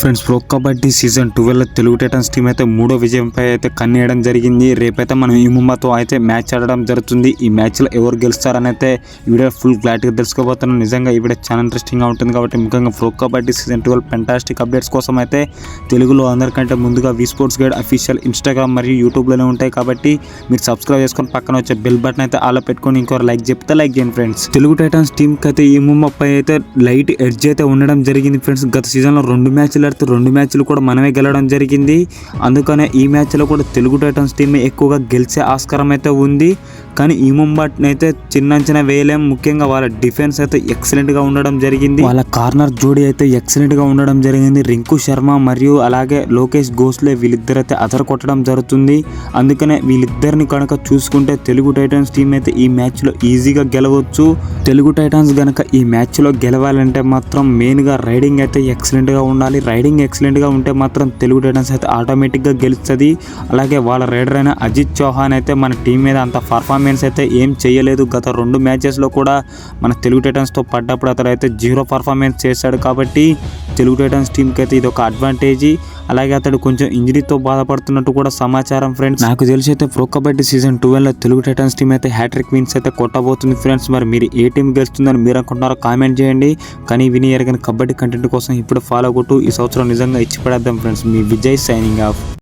Friends, pro kabaddi season 12 Telugu titans team అయితే మూడో విజయంపై అయితే కన్నేయడం జరిగింది. రేపైతే మనం ఈ ముంబతో అయితే మ్యాచ్ ఆడడం జరుగుతుంది. ఈ మ్యాచ్లో ఎవరు గెలుస్తారని అయితే ఈ వీడియో ఫుల్ క్లారిటీగా తెలుసుకోబోతున్నాం. నిజంగా ఈ వీడియో చాలా ఇంట్రెస్టింగ్గా ఉంటుంది కాబట్టి ముఖ్యంగా pro kabaddi season 12 fantastic updates కోసం అయితే తెలుగులో అందరికంటే ముందుగా వి స్పోర్ట్స్ గైడ్ అఫీషియల్ ఇన్స్టాగ్రామ్ మరియు యూట్యూబ్లోనే ఉంటాయి కాబట్టి మీరు సబ్స్క్రైబ్ చేసుకొని పక్కన వచ్చే బెల్ బటన్ అయితే ఆలో పెట్టుకొని ఇంకోరు లైక్ చెప్తే లైక్ చేయండి ఫ్రెండ్స్. తెలుగు టైటన్స్ టీంకి అయితే ఈ ముంబపై అయితే లైట్ ఎడ్జ్ అయితే ఉండడం జరిగింది ఫ్రెండ్స్. గత సీజన్లో 2 మ్యాచ్లు ఆడితే 2 మ్యాచ్లు కూడా మనమే గెలవడం జరిగింది. అందుకనే ఈ మ్యాచ్లో కూడా తెలుగు టైటన్స్ టీం ఎక్కువగా గెలిచే ఆస్కారం అయితే ఉంది. కానీ ఈ ముంబట్ని అయితే చిన్న అంచనా వేయలేం. ముఖ్యంగా వాళ్ళ డిఫెన్స్ అయితే ఎక్సలెంట్గా ఉండడం జరిగింది. వాళ్ళ కార్నర్ జోడీ అయితే ఎక్సలెంట్గా ఉండడం జరిగింది. రింకు శర్మ మరియు అలాగే లోకేష్ గోస్లే వీళ్ళిద్దరు అయితే అదర కొట్టడం జరుగుతుంది. అందుకనే వీళ్ళిద్దరిని కనుక చూసుకుంటే తెలుగు టైటన్స్ టీం అయితే ఈ మ్యాచ్లో ఈజీగా గెలవచ్చు. తెలుగు టైటన్స్ కనుక ఈ మ్యాచ్లో గెలవాలంటే మాత్రం మెయిన్గా రైడింగ్ అయితే ఎక్సలెంట్గా ఉండాలి. రైడింగ్ ఎక్సలెంట్గా ఉంటే మాత్రం తెలుగు టైటన్స్ అయితే ఆటోమేటిక్గా గెలుస్తుంది. అలాగే వాళ్ళ రైడర్ అయిన అజిత్ చౌహాన్ అయితే మన టీం మీద అంత పర్ఫార్మెన్స్ అయితే ఏం చేయలేదు. గత 2 మ్యాచెస్లో కూడా మన తెలుగు టైటన్స్తో పడ్డప్పుడు అతను అయితే 0 పర్ఫార్మెన్స్ చేశాడు. కాబట్టి తెలుగు టైటన్స్ టీంకి అయితే ఇది ఒక అడ్వాంటేజ్. అలాగే అతడు కొంచెం ఇంజరీతో బాధపడుతున్నట్టు కూడా సమాచారం ఫ్రెండ్స్. నాకు తెలిసి అయితే ప్రో కబడ్డీ సీజన్ 12లో తెలుగు టైటన్స్ టీం అయితే హ్యాట్రిక్ విన్స్ అయితే కొట్టబోతుంది ఫ్రెండ్స్. మరి మీరు ఏ టీం గెలుస్తుందని మీరు అనుకుంటున్నారో కామెంట్ చేయండి. కానీ విని ఎరగని కబడ్డీ కంటెంట్ కోసం ఇప్పుడు ఫాలో కొట్టు. ఈ సంవత్సరం నిజంగా ఇచ్చి పడేద్దాం ఫ్రెండ్స్. మీ విజయ్ సైనింగ్ ఆఫ్.